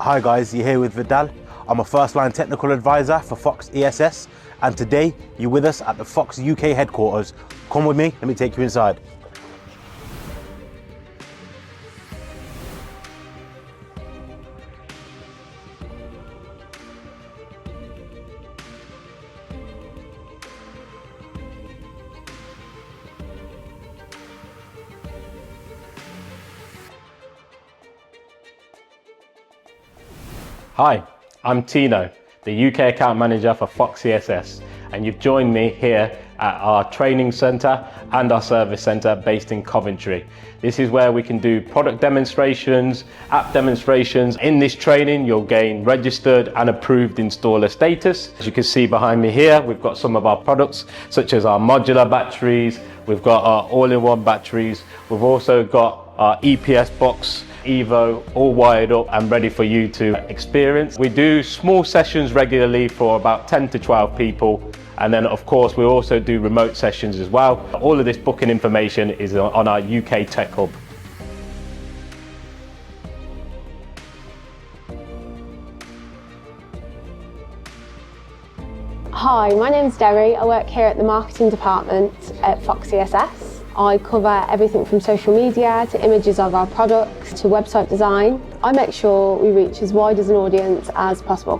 Hi guys, you're here with Vidal. I'm a first-line technical advisor for FoxESS, and today you're with us at the Fox UK headquarters. Come with me, let me take you inside. Hi, I'm Tino, the UK account manager for FoxESS, and you've joined me here at our training centre and our service centre based in Coventry. This is where we can do product demonstrations, app demonstrations. In this training, you'll gain registered and approved installer status. As you can see behind me here, we've got some of our products, such as our modular batteries, we've got our all-in-one batteries, we've also got our EPS box, Evo, all wired up and ready for you to experience. We do small sessions regularly for about 10 to 12 people, and then of course we also do remote sessions as well. All of this booking information is on our UK Tech Hub. Hi, my name's Derry. I work here at the marketing department at FoxESS. I cover everything from social media to images of our products to website design. I make sure we reach as wide as an audience as possible.